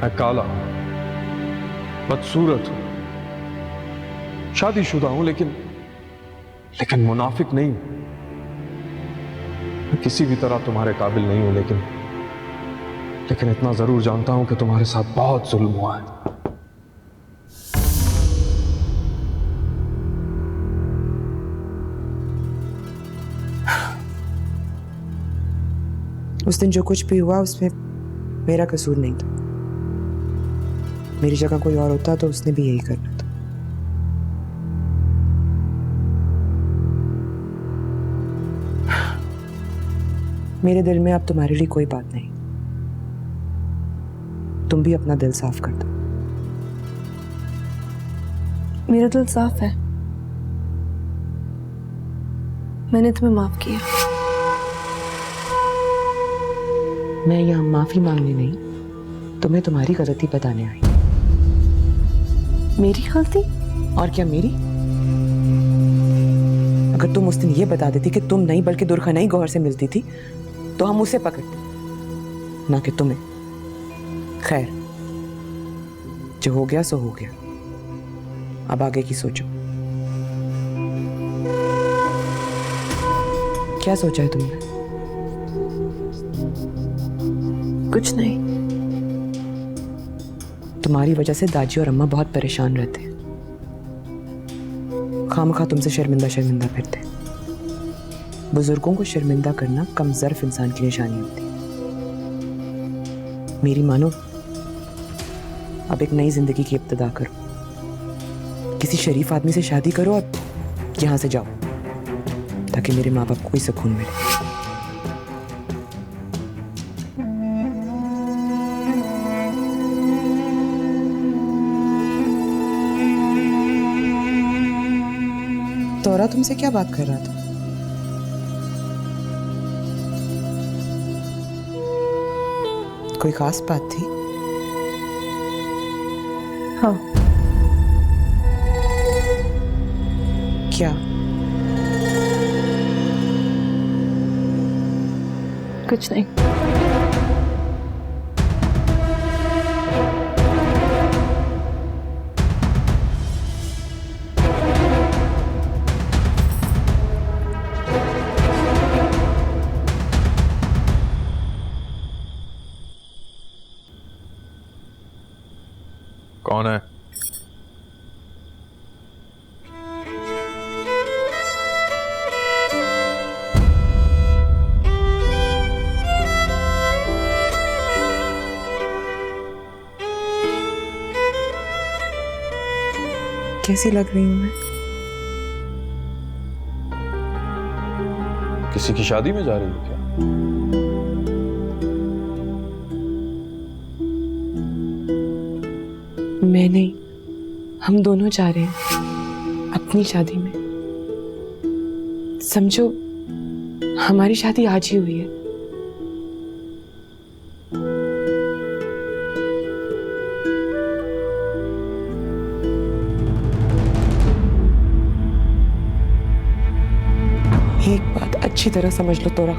मैं काला हूं, बदसूरत हूं, शादीशुदा हूं, लेकिन मुनाफिक नहीं हूं। मैं किसी भी तरह तुम्हारे काबिल नहीं हूं, लेकिन इतना जरूर जानता हूं कि तुम्हारे साथ बहुत जुल्म हुआ है। उस दिन जो कुछ भी हुआ उसमें मेरा कसूर नहीं था। मेरी जगह कोई और होता तो उसने भी यही करना था। मेरे दिल में अब तुम्हारे लिए कोई बात नहीं। तुम भी अपना दिल साफ कर दो। मेरा दिल साफ है, मैंने तुम्हें माफ किया। मैं यहाँ माफी मांगने नहीं, तुम्हें तुम्हारी गलती बताने आई। मेरी गलती? और क्या मेरी? अगर तुम उस दिन ये बता देती कि तुम नहीं बल्कि दुर्खा गौहर से मिलती थी तो हम उसे पकड़ते, ना कि तुम्हें। खैर, जो हो गया सो हो गया। अब आगे की सोचो। क्या सोचा है तुमने? कुछ नहीं। तुम्हारी वजह से दादी और अम्मा बहुत परेशान रहते हैं। खामखा तुमसे शर्मिंदा शर्मिंदा फिरते। बुजुर्गों को शर्मिंदा करना कमजोर इंसान की निशानी होती है। मेरी मानो, अब एक नई जिंदगी की इब्तिदा करो। किसी शरीफ आदमी से शादी करो और यहां से जाओ, ताकि मेरे माँ बाप को कोई सुकून मिले। तोरा तुमसे क्या बात कर रहा था? कोई खास बात थी? हाँ। क्या? कुछ नहीं। कौन है? कैसी लग रही हूं मैं? किसी की शादी में जा रही हो क्या? मैं नहीं, हम दोनों जा रहे हैं अपनी शादी में। समझो, हमारी शादी आज ही हुई है। एक बात अच्छी तरह समझ लो तोरा,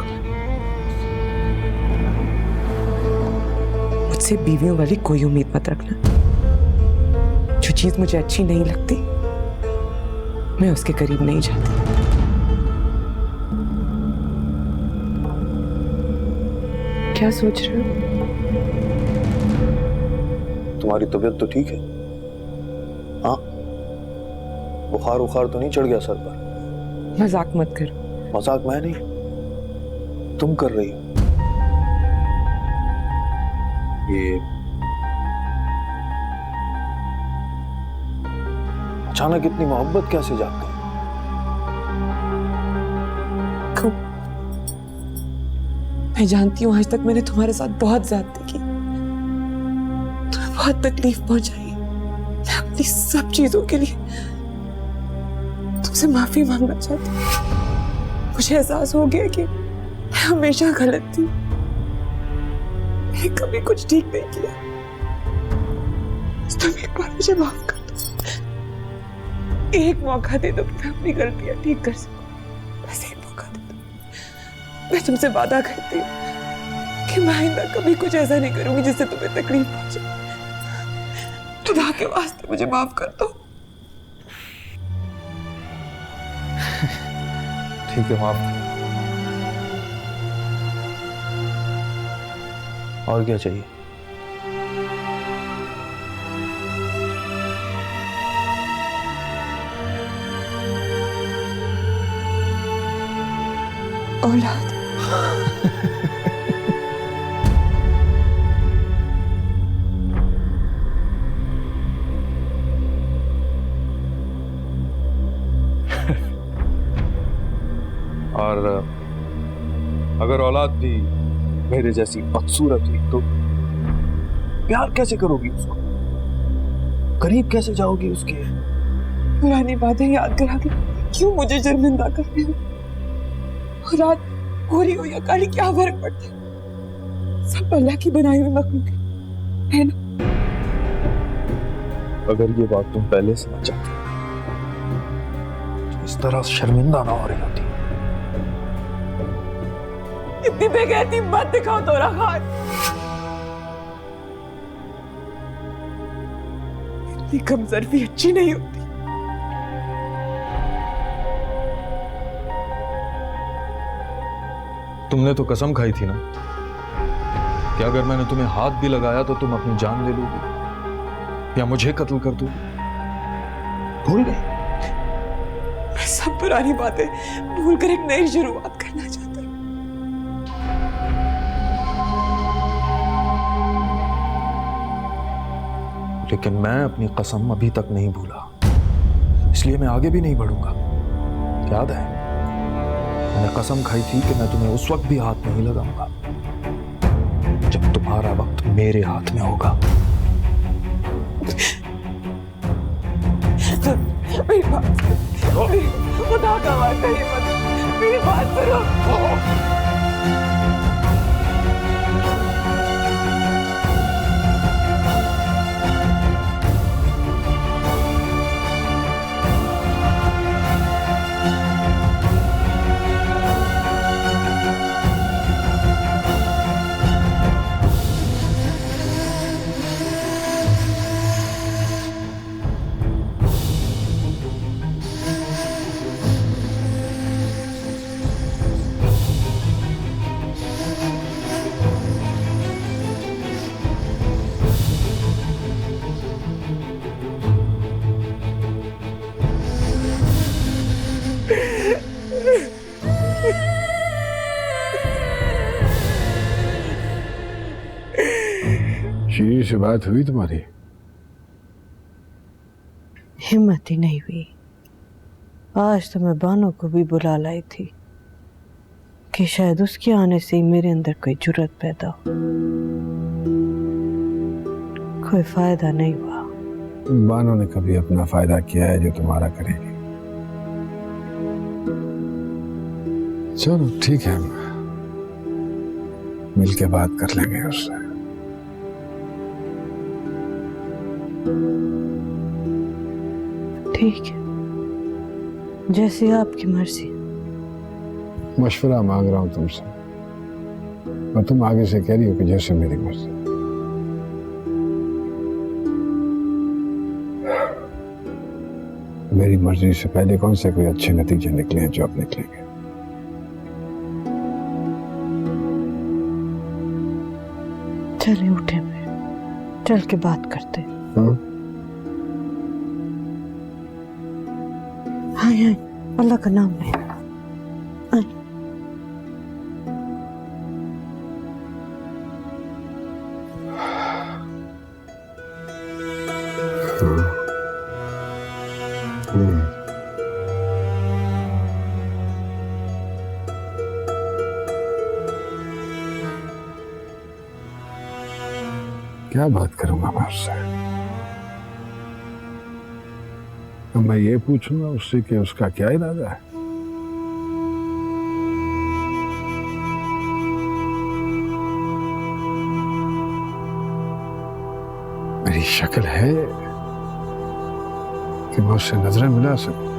मुझसे बीवियों वाली कोई उम्मीद मत रखना। जो चीज मुझे अच्छी नहीं लगती, मैं उसके करीब नहीं जाती। क्या सोच रहे हो? तुम्हारी तबीयत तो ठीक है? हाँ, बुखार उखार तो नहीं चढ़ गया सर पर? मजाक मत करो। मजाक मैं नहीं, तुम कर रही हो। ये अचानक इतनी मोहब्बत कैसे जाती है? मैं जानती हूँ आज तक मैंने तुम्हारे साथ बहुत ज्यादती की, तुम्हें बहुत तकलीफ पहुंचाई। मैं अपनी सब चीजों के लिए तुमसे माफी मांगना चाहती हूँ। मुझे एहसास हो गया कि मैं हमेशा गलत थी। मैंने कभी कुछ ठीक नहीं किया। तुम एक बार मुझे माफ कर दो। एक मौका दे दो कि मैं अपनी गलतियां ठीक कर सकूं। बस एक मौका दे दो। मैं तुमसे वादा करती हूँ कि मैं आइंदा कभी कुछ ऐसा नहीं करूंगी जिससे तुम्हें तकलीफ पहुंचे। खुदा के वास्ते मुझे माफ कर दो। ठीक है, माफ। और क्या चाहिए? औलाद। और अगर औलाद भी मेरे जैसी बदसूरत हुई तो प्यार कैसे करोगी उसको? करीब कैसे जाओगी उसके? पुरानी बातें याद करा के क्यों मुझे शर्मिंदा कर रहे हो? औलाद गोरी हो या काली क्या फर्क पड़ता है? सब अल्लाह की बनाई हुई मखलूक है ना? अगर ये बात तुम पहले समझ जाती तो इस तरह शर्मिंदा ना हो रही होती। इतनी बेगैरती मत दिखाओ तोरा खान। इतनी कमजोरी अच्छी नहीं होती। तुमने तो कसम खाई थी ना कि अगर मैंने तुम्हें हाथ भी लगाया तो तुम अपनी जान ले लोगी या मुझे कत्ल कर दोगी। भूल गए? मैं सब पुरानी बातें भूलकर एक नई शुरुआत करना चाहता हूँ। लेकिन मैं अपनी कसम अभी तक नहीं भूला, इसलिए मैं आगे भी नहीं बढ़ूंगा। याद है, मैंने कसम खाई थी कि मैं तुम्हें उस वक्त भी हाथ नहीं लगाऊंगा जब तुम्हारा वक्त मेरे हाथ में होगा। मेरी बात खुदा का वास्ता ये मत, मेरी बात सुनो। शीरी से बात हुई तुम्हारी? हिम्मत ही नहीं हुई। आज तो मैं बानो को भी बुला लाई थी कि शायद उसके आने से ही मेरे अंदर कोई जुर्रत पैदा हो। कोई फायदा नहीं हुआ। बानो ने कभी अपना फायदा किया है जो तुम्हारा करेगी? चलो ठीक है, मिलके बात कर लेंगे उससे। ठीक है, जैसी आपकी मर्जी। मशवरा मांग रहा हूं तुमसे और तुम आगे से कह रही हो कि जैसे मेरी मर्जी। मेरी मर्जी से पहले कौन से कोई अच्छे नतीजे निकले हैं जो अब निकलेंगे? चले उठे, मैं चल के बात करते। हाँ हाँ, अल्लाह का नाम ले। क्या बात करूंगा मैं उससे? अब मैं ये पूछूंगा उससे कि उसका क्या इरादा है। मेरी शक्ल है कि मैं उससे नजरें मिला सकूं?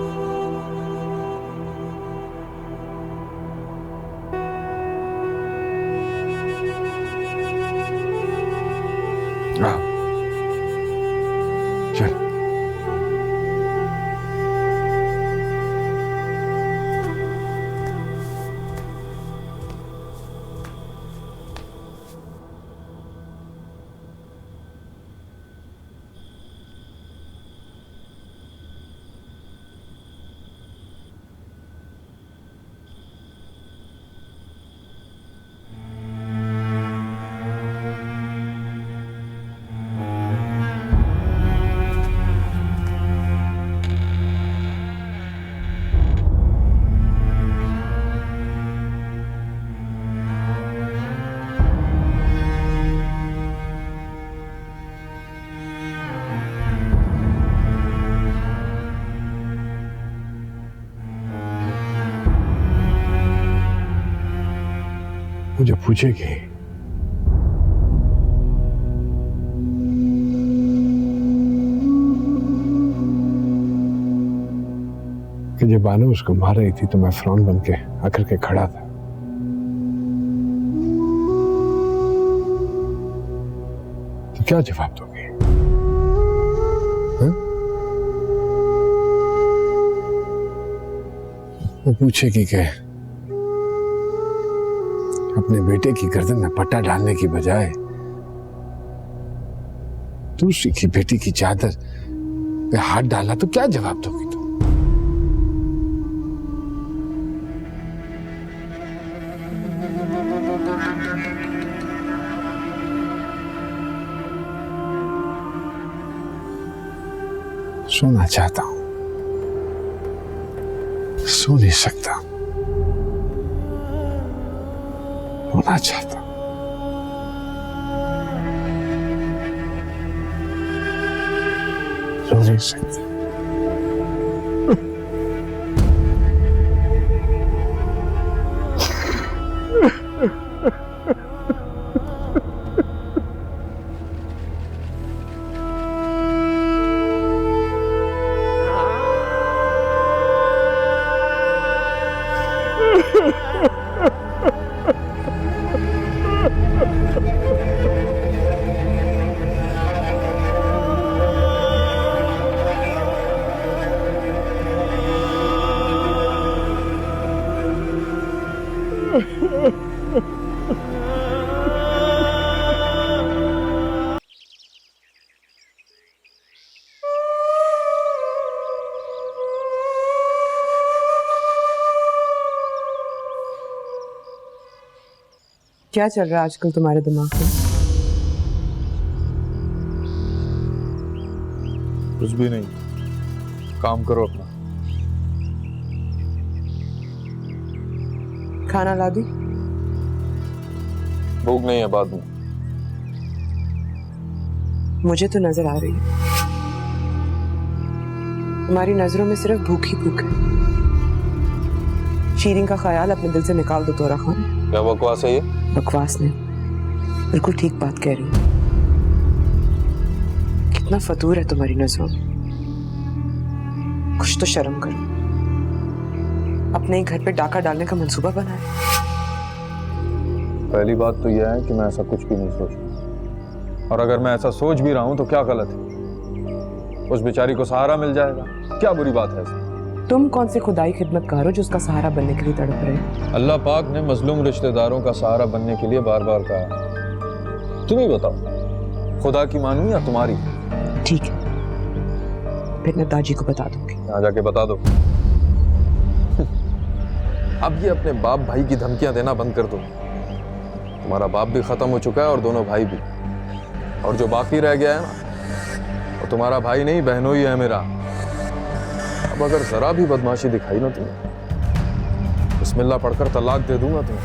मुझे पूछेगी कि जब बानो उसको मार रही थी तो मैं फ्रॉन बन के आकर के खड़ा था, तो क्या जवाब दोगे? हाँ? वो पूछेगी कि अपने बेटे की गर्दन में पट्टा डालने की बजाय दूसरी की बेटी की चादर पे हाथ डाला, तो क्या जवाब दोगी तुम? सोना चाहता हूं, सो नहीं सकता, होना चाहता हूं। सो नहीं सकता। क्या चल रहा है आजकल तुम्हारे दिमाग में? कुछ भी नहीं, काम करो अपना। खाना ला दूं? भूख नहीं है, बाद में। मुझे तो नजर आ रही है, तुम्हारी नजरों में सिर्फ भूख ही भूख है। शीरीन का ख्याल अपने दिल से निकाल दो तोरा खान। क्या बकवास है ये? बकवास नहीं, बिल्कुल ठीक बात कह रही हूँ। कितना फतूर है तुम्हारी नजरों में, कुछ तो शर्म करो। अपने ही घर पे डाका डालने का मंसूबा बनाया। पहली बात तो यह है कि मैं ऐसा कुछ भी नहीं सोचता, और अगर मैं ऐसा सोच भी रहा हूं तो क्या गलत है? उस बेचारी को सहारा मिल जाएगा, क्या बुरी बात है इसमें? तुम कौन से खुदाई खिदमतकार हो जो उसका सहारा बनने के लिए तड़प रहे हो? अल्लाह पाक ने मजलूम रिश्तेदारों का सहारा बनने के लिए बार बार कहा। तुम ही बताओ, खुदा की मानूं या तुम्हारी? ठीक है, फिर मैं दाजी को बता दूंगी। यहाँ जाके बता दो। अब ये अपने बाप भाई की धमकियां देना बंद कर दो। तुम्हारा बाप भी खत्म हो चुका है और दोनों भाई भी, और जो बाकी रह गया है ना, वो तुम्हारा भाई नहीं बहनोई है मेरा। अब अगर जरा भी बदमाशी दिखाई ना तुम्हें, बिस्मिल्लाह पढ़कर तलाक दे दूंगा तुम्हें।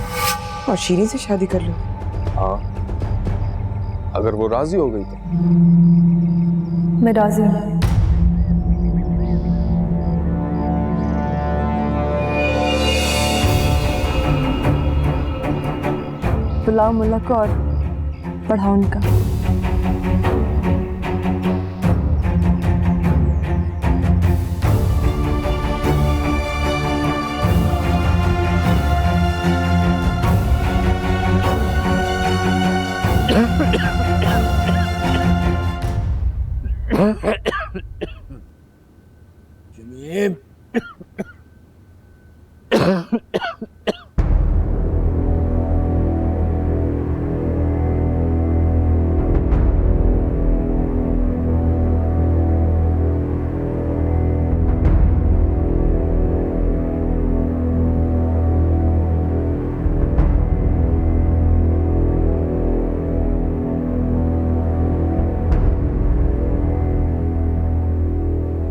और शीरीन से शादी कर लो। हाँ, अगर वो राजी हो गई तो। मैं राजी हूँ। बुलाओ मुल्ला को और पढ़ाओ उनका।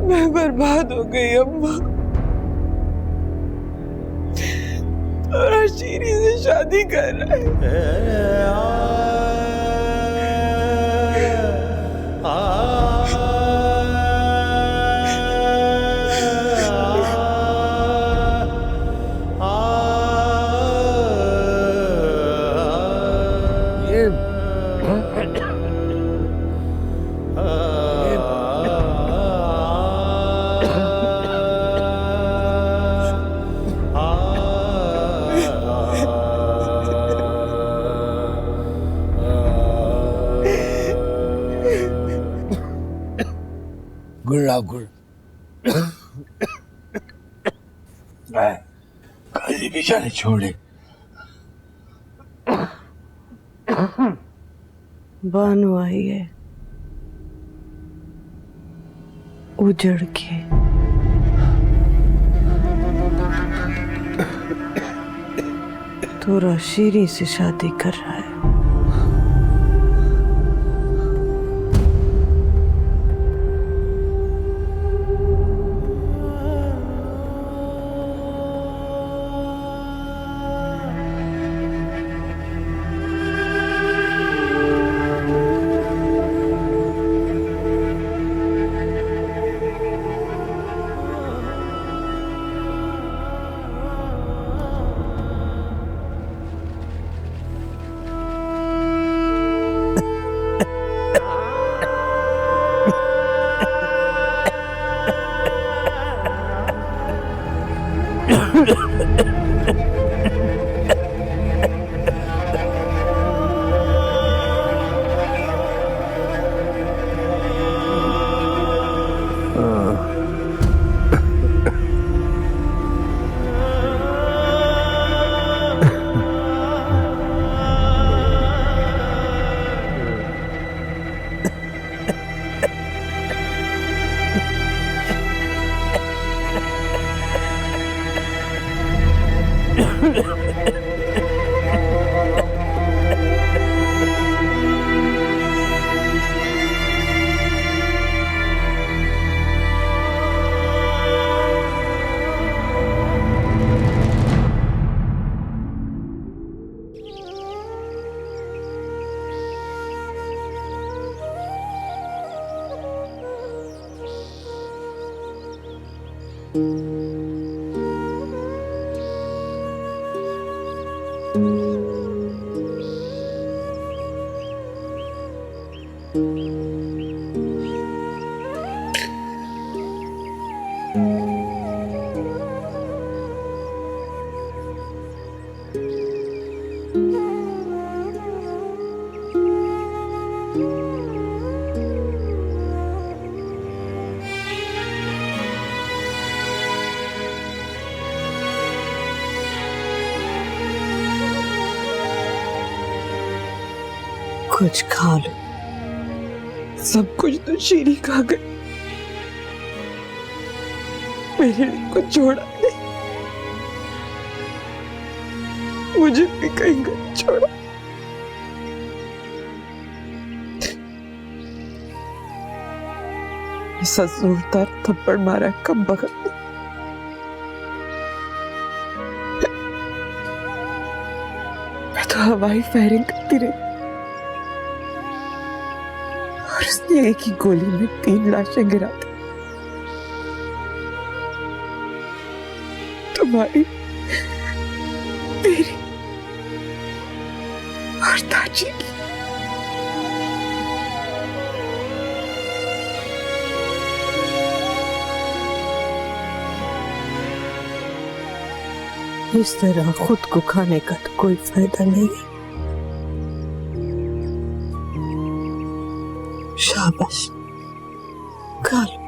मैं बर्बाद हो गई अम्मा, और शीरी से शादी कर रहा है। गुड़ काजी बेचारे छोड़े बानो आई है उजड़ के। थोड़ा शीरी से शादी कर रहा है। कुछ खा लो। सब कुछ तो शीरी खा गई, मेरे लिए कुछ छोड़ा नहीं। मुझे भी कहीं का छोड़ा। जोरदार थप्पड़ मारा कब बखत में। मैं तो हवाई फायरिंग करती रही और उसने एक ही गोली में 3 लाशें गिरा दी। तुम्हारी, मेरी और ताजी की। इस तरह खुद को खाने का तो कोई फायदा नहीं है। शाबाश, खा लो।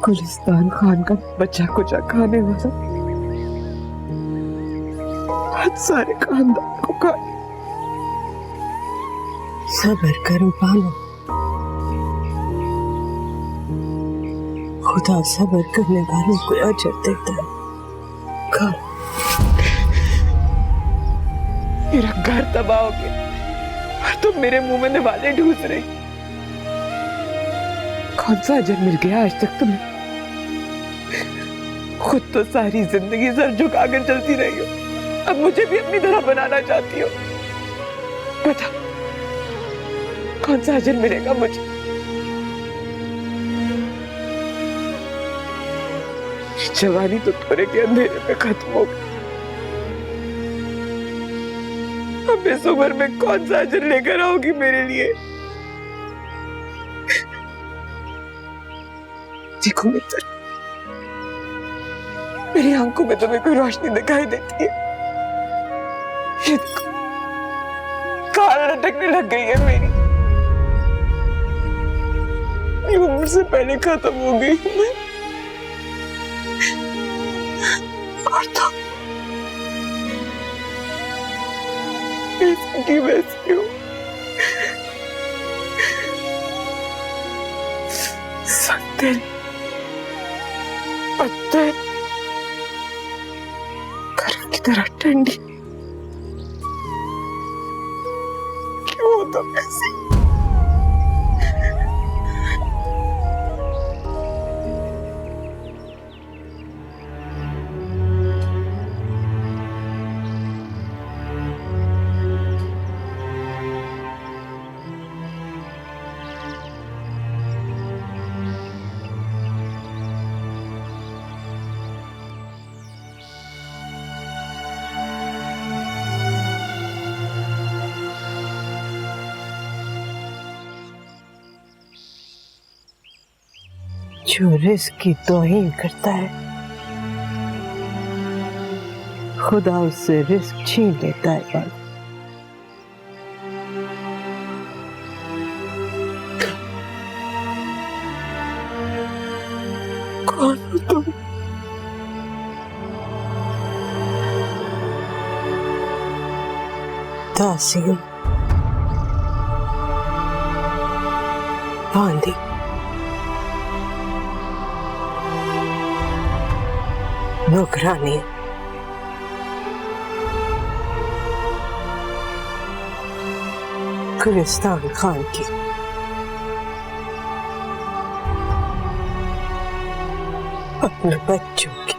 गुलिस्तान खान का बच्चा कुचा खाने वाला बहुत सारे खानदान को खा। सब्र करो बानो, खुदा सब्र करने वालों को अजर देता है। खा लो। मेरा घर तबाह हो गया और तुम मेरे मुंह में निवाले ढूंढ रही। कौन सा अजर मिल गया आज तक तुम्हें? खुद तो सारी जिंदगी सर झुकाकर चलती रही हो, अब मुझे भी अपनी तरह बनाना चाहती हो। बता, कौन सा अजर मिलेगा मुझे? जवानी तो थोड़े के अंधेरे में खत्म हो गई, अब इस उम्र में कौन सा अजर लेकर आओगी मेरे लिए? देखो मित्र, मेरी आंखों में तुम्हें कोई रोशनी दिखाई देती है? ये देखो, कान लटकने लग गई है मेरी। अपनी उम्र से पहले खत्म हो गई हूं मैं। और तो वैसे की वैसी हूं। संतल पत्थर घर की तरह ठंडी क्यों होता ऐसे? जो रिस्क की तौहीन करता है खुदा उससे रिस्क छीन लेता है। बात कौन हो तुम? दासी हूं, बांदी। नौकरानी गुलिस्तान खान की। अपने बच्चों की।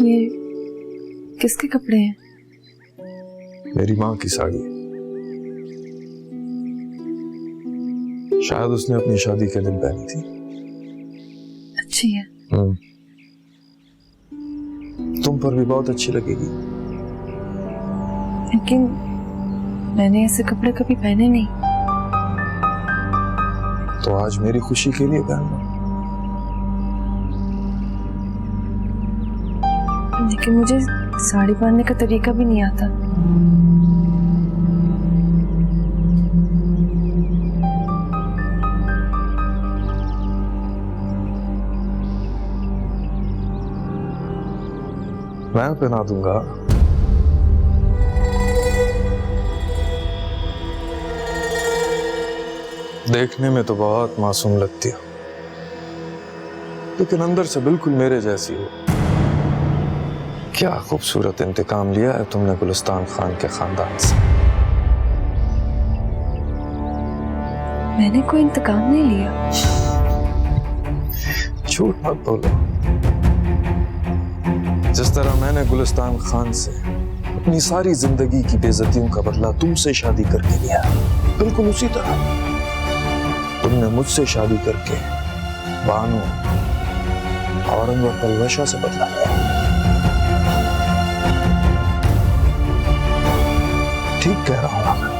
ये किसके कपड़े हैं? मेरी माँ की साड़ी है। शायद उसने अपनी शादी के दिन पहनी थी। अच्छी है। तुम पर भी बहुत अच्छी लगेगी। लेकिन मैंने ऐसे कपड़े कभी पहने नहीं। तो आज मेरी खुशी के लिए पहन लो। लेकिन मुझे साड़ी पहनने का तरीका भी नहीं आता। मैं पहना दूंगा। देखने में तो बहुत मासूम लगती हो, लेकिन अंदर से बिल्कुल मेरे जैसी हो। क्या खूबसूरत इंतकाम लिया है तुमने गुलिस्तान खान के खानदान से। मैंने कोई इंतकाम नहीं लिया। झूठ मत बोलो। जिस तरह मैंने गुलिस्तान खान से अपनी सारी जिंदगी की बेइज्जतियों का बदला तुमसे शादी करके लिया, बिल्कुल उसी तरह तुमने मुझसे शादी करके बानो औरंग और पलवशा से बदला लिया। ठीक कह रहा हूं मैं।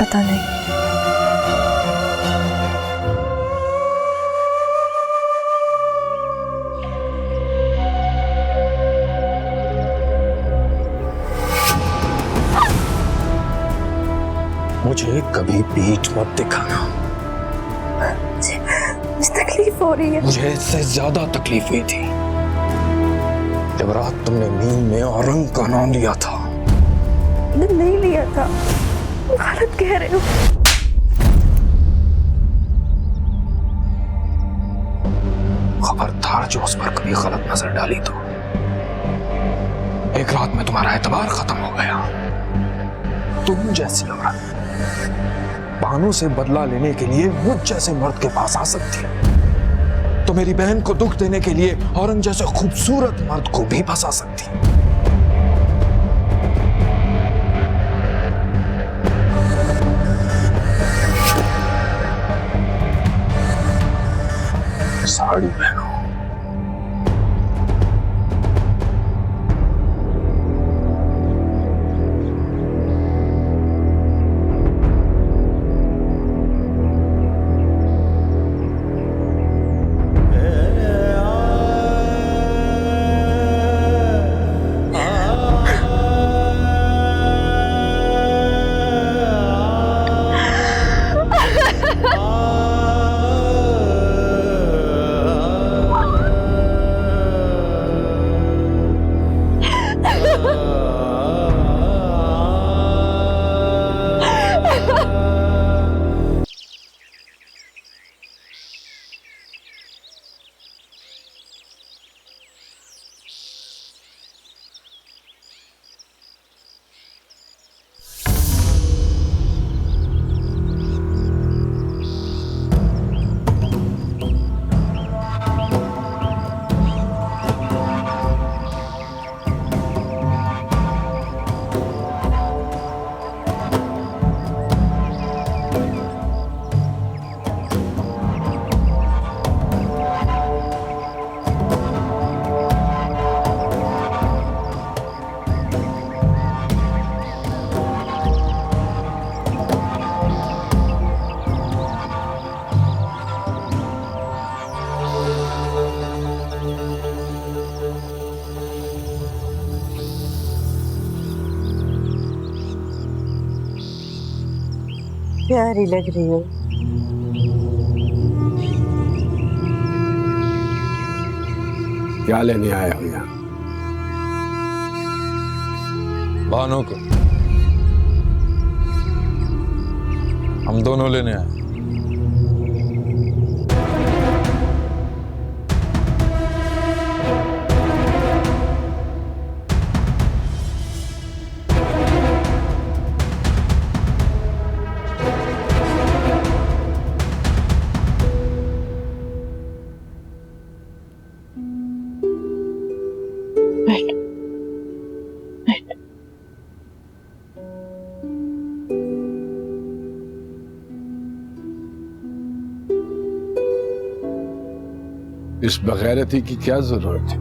पता नहीं। मुझे कभी पीठ मत दिखाना। मुझे तकलीफ हो रही है। मुझे इससे ज्यादा तकलीफ हुई थी जब रात तुमने नींद में औरंग का नाम लिया था। नहीं लिया था, गलत कह रहे हो। खबरदार जो उस पर कभी गलत नजर डाली तो एक रात में तुम्हारा एतबार खत्म हो गया। तुम जैसी औरत बानों से बदला लेने के लिए मुझ जैसे मर्द के पास आ सकती है, तो मेरी बहन को दुख देने के लिए औरंग जैसे खूबसूरत मर्द को भी फंसा सकती है। साड़ी पहनो। प्यारी लग रही हो। क्या लेने आए हो यहाँ? बानो को हम दोनों लेने आए। इस बगैरती की क्या जरूरत है?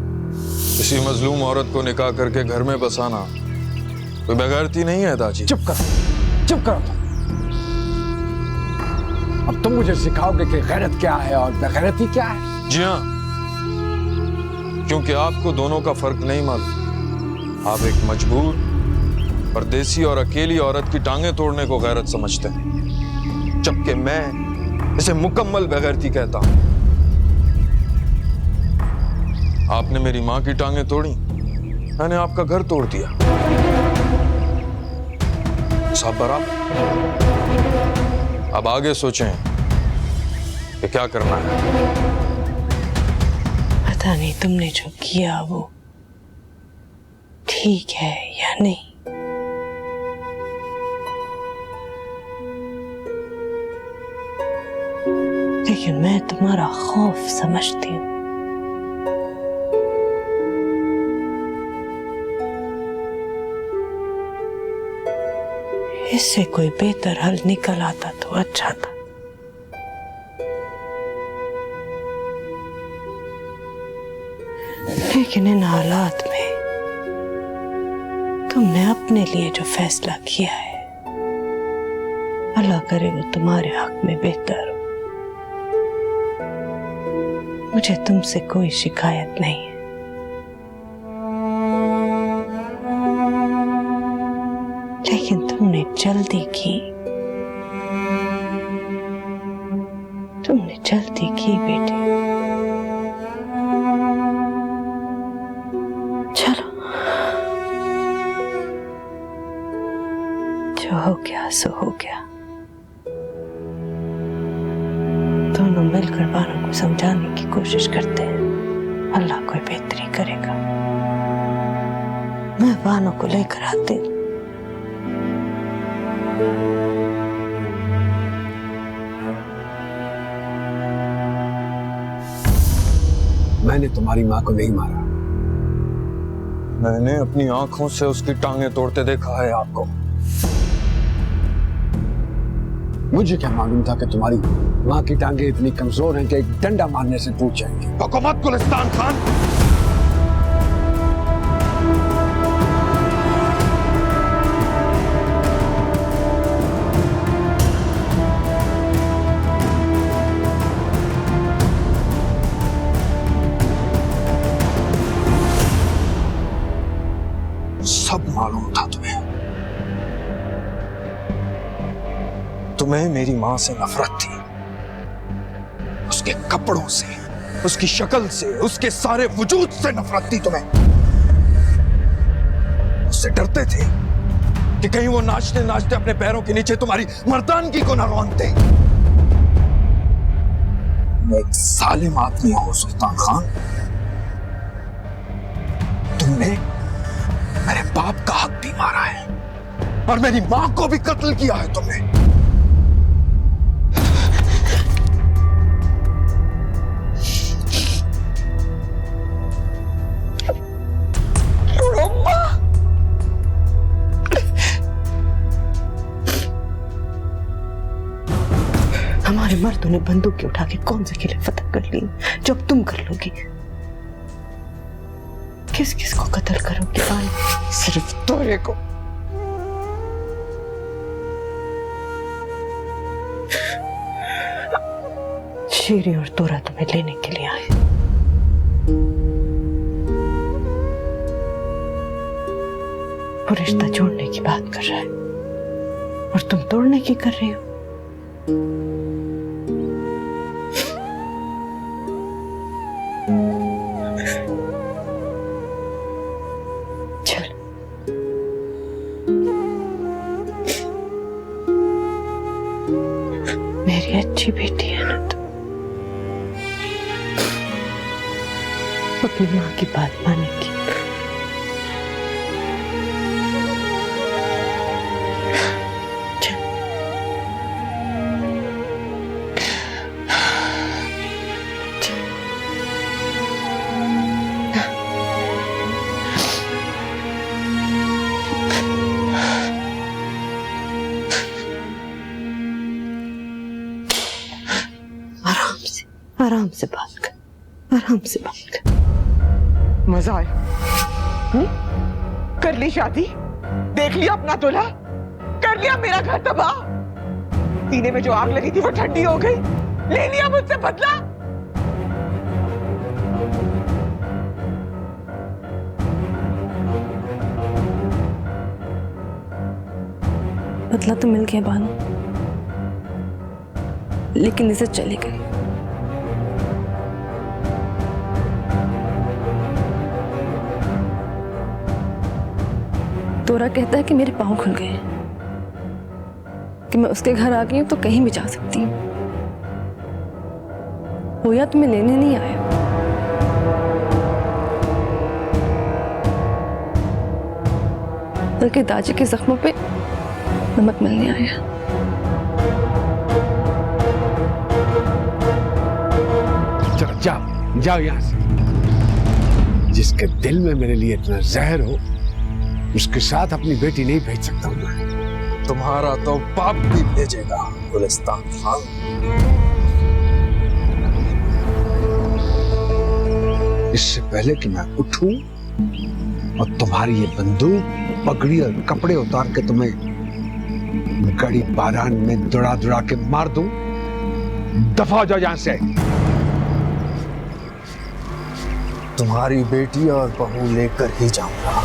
किसी मजलूम औरत को निकाह करके घर में बसाना कोई बेगैरती नहीं है दाजी। चुप करो तुम। अब तुम मुझे सिखाओगे कि गैरत क्या है और बेगैरती क्या है? जी हाँ, क्योंकि आपको दोनों का फर्क नहीं मालूम। आप एक मजबूर, परदेसी और अकेली औरत की टांगें तोड़ने को गैरत समझते हैं, जबकि मैं इसे मुकम्मल बेगैरती कहता हूं। आपने मेरी मां की टांगें तोड़ी, मैंने आपका घर तोड़ दिया। सब बराबर। अब आगे सोचें कि क्या करना है। पता नहीं तुमने जो किया वो ठीक है या नहीं, लेकिन मैं तुम्हारा खौफ समझती हूँ। इससे कोई बेहतर हल निकल आता तो अच्छा था। लेकिन इन हालात में तुमने अपने लिए जो फैसला किया है, अल्लाह करे वो तुम्हारे हक में बेहतर हो। मुझे तुमसे कोई शिकायत नहीं है, लेकिन तुमने जल्दी की। तुमने जल्दी की बेटे। चलो, जो हो गया सो हो गया। दोनों मिलकर बानों को समझाने की कोशिश करते हैं, अल्लाह कोई बेहतरी करेगा। मैं बानों को लेकर आती हूँ। मैंने तुम्हारी माँ को नहीं मारा। मैंने अपनी आंखों से उसकी टांगें तोड़ते देखा है आपको। मुझे क्या मालूम था कि तुम्हारी माँ की टांगे इतनी कमजोर हैं कि एक डंडा मारने से टूट जाएंगी। हुकूमत गुलिस्तान खान, सब मालूम था तुम्हें। तुम्हें मेरी मां से नफरत थी, उसके कपड़ों से, उसकी शक्ल से, उसके सारे वजूद से नफरत थी तुम्हें। उससे डरते थे कि कहीं वो नाचते नाचते अपने पैरों के नीचे तुम्हारी मर्दानगी को ना रौंद दे। मैं एक सालिम आदमी हूं सुल्तान खान। तुमने मेरे बाप का हक भी मारा है और मेरी मां को भी कत्ल किया है तुमने। हमारे मर्दों ने बंदूक उठा के कौन से किले फतह कर लिए, जो अब तुम कर लोगी। किस किस को कत्ल करोगे? सिर्फ तोरे को। शेरी और तोरा तुम्हें लेने के लिए आए। वो रिश्ता जोड़ने की बात कर रहा है और तुम तोड़ने की कर रही हो। चल, मेरी अच्छी बेटी है ना तू। अपनी माँ की बात मानेगी। आराम से बात कर, आराम से बात कर। मजा आया। कर ली शादी, देख लिया अपना दूल्हा, कर लिया मेरा घर तबाह। सीने में जो आग लगी थी वो ठंडी हो गई, ले लिया मुझसे बदला। बदला तो मिल गया बानू, लेकिन इसे चली गई। तोरा कहता है कि मेरे पांव खुल गए, कि मैं उसके घर आ गई हूं तो कहीं भी जा सकती हूँ। हो या तुम्हें लेने नहीं आया, बल्कि दाजी के जख्मों पे नमक मिलने आया। चलो जाओ जाओ यहाँ से। जिसके दिल में मेरे लिए इतना जहर हो, उसके साथ अपनी बेटी नहीं भेज सकता हूँ मैं। तुम्हारा तो बाप भी भेजेगा गुलिस्तान खान। इससे पहले कि मैं उठूं और तुम्हारी ये बंदूक, पगड़ी और कपड़े उतार के तुम्हें गड़ी बारान में दुड़ा दुड़ा के मार दूं, दफा हो जाओ यहां से। तुम्हारी बेटी और बहू लेकर ही जाऊंगा।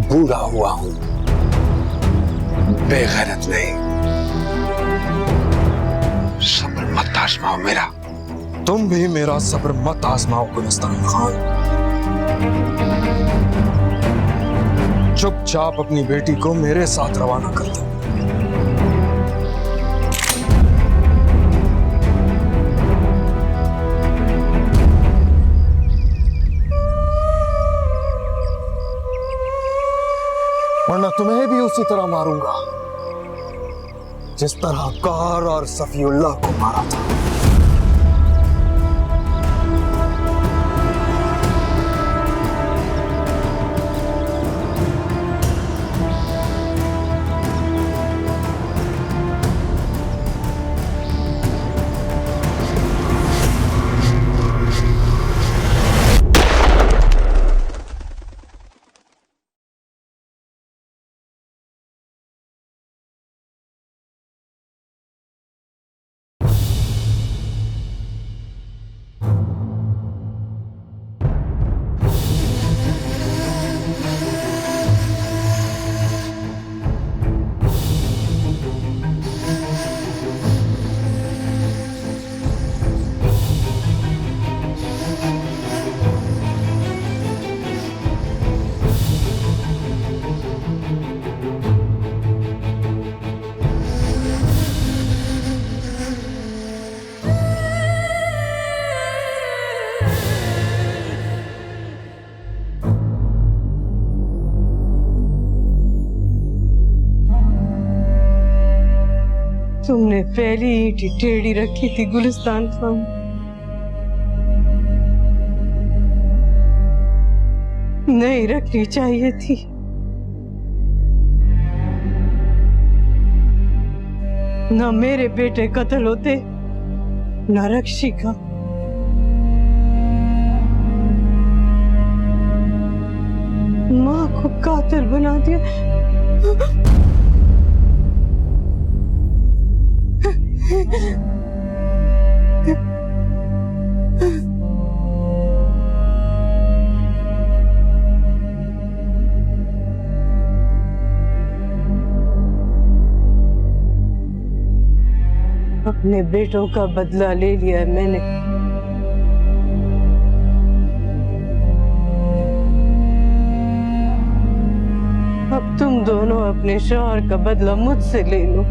बूढ़ा हुआ हूं, बेगैरत नहीं। सब्र मत आजमाओ मेरा। तुम भी मेरा सब्र मत आजमाओ गुलिस्तान खान। चुपचाप अपनी बेटी को मेरे साथ रवाना कर दो। वरना तुम्हें भी उसी तरह मारूंगा जिस तरह कार और सफीउल्लाह को मारा था। तुमने पहली ईंट टेढ़ी रखी थी गुलिस्तान खान। नहीं रखनी चाहिए थी। ना मेरे बेटे कत्ल होते, ना रक्षी का। माँ को कातिल बना दिया। अपने बेटों का बदला ले लिया है मैंने। अब तुम दोनों अपने शौहर का बदला मुझसे ले लो।